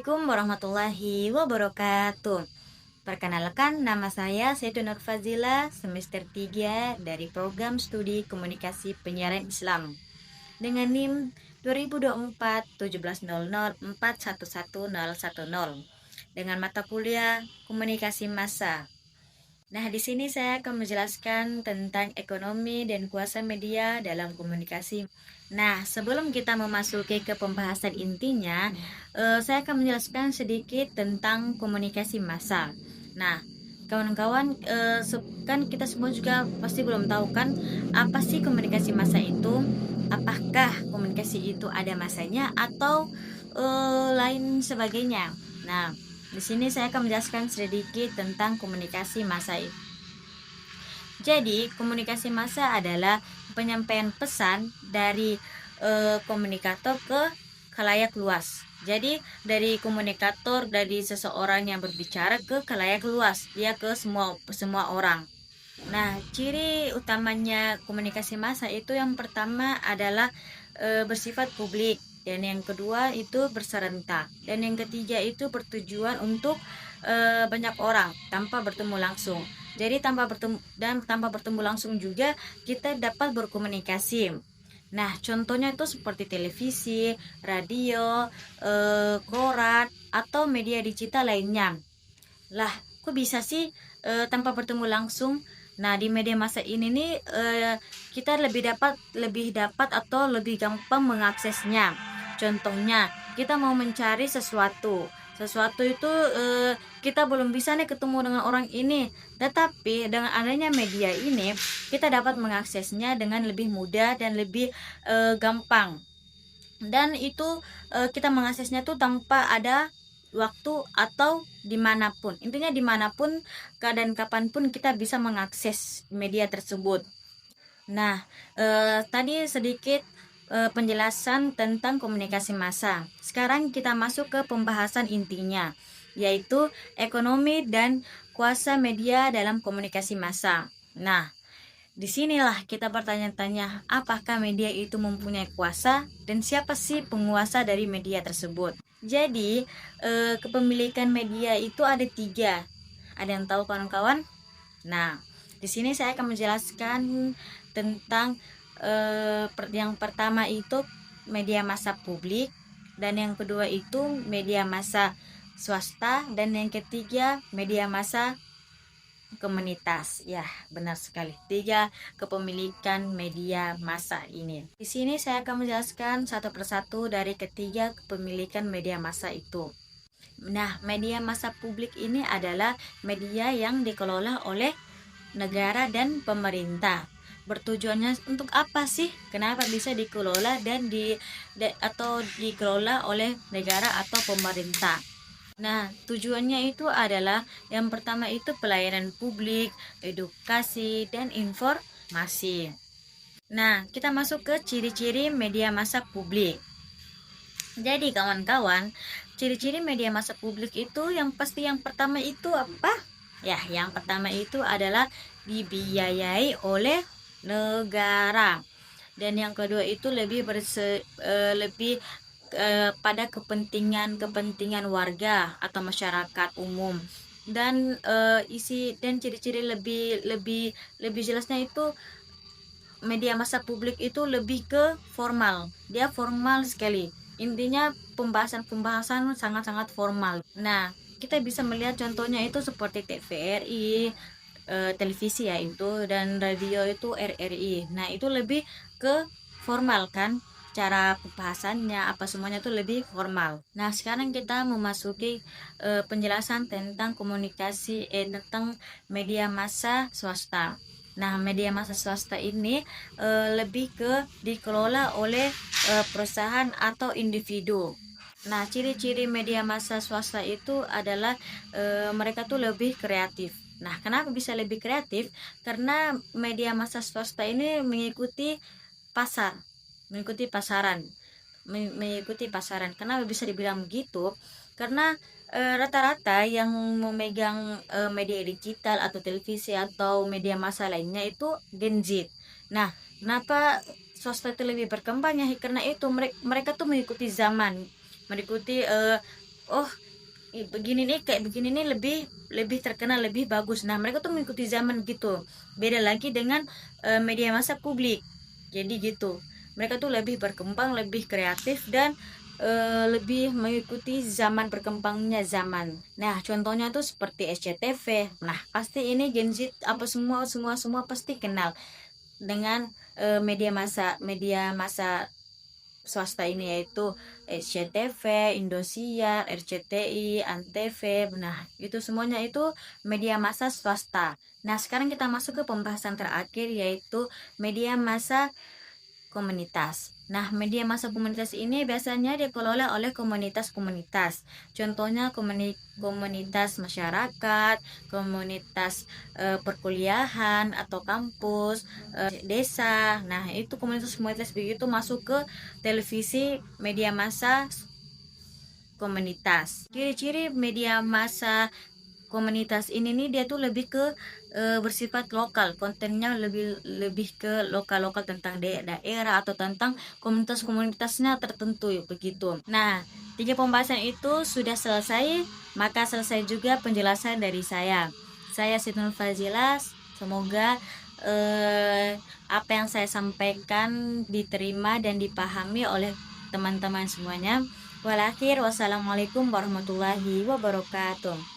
Assalamualaikum warahmatullahi wabarakatuh. Perkenalkan, nama saya Saidun Nur Fazila, semester 3 dari program studi komunikasi penyiaran Islam dengan NIM 2024 1700 411010 dengan mata kuliah komunikasi massa. Nah, di sini saya akan menjelaskan tentang ekonomi dan kuasa media dalam komunikasi. Nah, sebelum kita memasuki ke pembahasan intinya, saya akan menjelaskan sedikit tentang komunikasi massa. Nah, kawan-kawan, kan kita semua juga pasti belum tahu kan apa sih komunikasi massa itu? Apakah komunikasi itu ada masanya atau lain sebagainya? Nah, di sini saya akan menjelaskan sedikit tentang komunikasi massa itu. Jadi, komunikasi massa adalah penyampaian pesan dari komunikator ke khalayak luas. Jadi, dari komunikator dari seseorang yang berbicara ke khalayak luas, dia ke semua orang. Nah, ciri utamanya komunikasi massa itu yang pertama adalah bersifat publik, dan yang kedua itu berserentak, dan yang ketiga itu bertujuan untuk banyak orang tanpa bertemu langsung. Jadi tanpa bertemu langsung juga kita dapat berkomunikasi. Nah, contohnya itu seperti televisi, radio, koran, atau media digital lainnya. Lah, kok bisa sih tanpa bertemu langsung? Nah, di media massa ini nih kita lebih dapat atau lebih gampang mengaksesnya. Contohnya, kita mau mencari sesuatu. Sesuatu itu kita belum bisa nih ketemu dengan orang ini, tetapi dengan adanya media ini kita dapat mengaksesnya dengan lebih mudah dan lebih gampang. Dan itu kita mengaksesnya tuh tanpa ada waktu atau dimanapun, intinya dimanapun, keadaan kapanpun kita bisa mengakses media tersebut. Nah, tadi sedikit penjelasan tentang komunikasi massa. Sekarang kita masuk ke pembahasan intinya, yaitu ekonomi dan kuasa media dalam komunikasi massa. Nah, disinilah kita bertanya-tanya, apakah media itu mempunyai kuasa dan siapa sih penguasa dari media tersebut? Jadi, kepemilikan media itu ada 3. Ada yang tahu kawan-kawan? Nah, di sini saya akan menjelaskan tentang yang pertama itu media massa publik, dan yang kedua itu media massa swasta, dan yang ketiga media massa komunitas. Ya, benar sekali. 3 kepemilikan media massa ini. Di sini saya akan menjelaskan satu persatu dari ketiga kepemilikan media massa itu. Nah, media massa publik ini adalah media yang dikelola oleh negara dan pemerintah. Bertujuannya untuk apa sih? Kenapa bisa dikelola atau dikelola oleh negara atau pemerintah? Nah, tujuannya itu adalah yang pertama itu pelayanan publik, edukasi, dan informasi. Nah, kita masuk ke ciri-ciri media massa publik. Jadi kawan-kawan, ciri-ciri media massa publik itu yang pasti yang pertama itu apa? Ya, yang pertama itu adalah dibiayai oleh negara. Dan yang kedua itu lebih pada kepentingan warga atau masyarakat umum. Dan isi dan ciri-ciri lebih lebih lebih jelasnya itu media massa publik itu lebih ke formal. Dia formal sekali. Intinya pembahasan sangat-sangat formal. Nah, kita bisa melihat contohnya itu seperti TVRI, televisi ya itu, dan radio itu RRI. Nah, itu lebih ke formal kan, cara pembahasannya apa semuanya itu lebih formal. Nah, sekarang kita memasuki penjelasan tentang tentang media massa swasta. Nah, media massa swasta ini lebih ke dikelola oleh perusahaan atau individu. Nah, ciri-ciri media massa swasta itu adalah mereka tuh lebih kreatif. Nah, kenapa bisa lebih kreatif? Karena media massa swasta ini mengikuti pasaran, mengikuti pasaran. Kenapa bisa dibilang begitu? Karena rata-rata yang memegang media digital atau televisi atau media massa lainnya itu Gen Z. Nah, kenapa swasta itu lebih berkembang ya? Karena itu mereka tuh mengikuti zaman, mengikuti oh begini nih, kayak begini nih lebih lebih terkenal, lebih bagus. Nah, mereka tuh mengikuti zaman gitu. Beda lagi dengan media massa publik. Jadi gitu. Mereka tuh lebih berkembang, lebih kreatif dan lebih mengikuti zaman berkembangnya zaman. Nah, contohnya tuh seperti SCTV. Nah, pasti ini Gen Z apa semua pasti kenal dengan media massa swasta ini, yaitu SCTV, Indosiar, RCTI, Antv. Nah, itu semuanya itu media massa swasta. Nah, sekarang kita masuk ke pembahasan terakhir, yaitu media massa komunitas. Nah, media massa komunitas ini biasanya dikelola oleh komunitas-komunitas. Contohnya komunitas masyarakat, komunitas perkuliahan atau kampus, desa. Nah, itu komunitas-komunitas begitu masuk ke televisi media massa komunitas. Ciri-ciri media massa komunitas ini nih dia tuh lebih ke bersifat lokal, kontennya lebih lebih ke lokal-lokal tentang daerah atau tentang komunitas-komunitasnya tertentu begitu. Nah, tiga pembahasan itu sudah selesai, maka selesai juga penjelasan dari saya. Saya Sinul Fazila, semoga apa yang saya sampaikan diterima dan dipahami oleh teman-teman semuanya. Wassalamualaikum warahmatullahi wabarakatuh.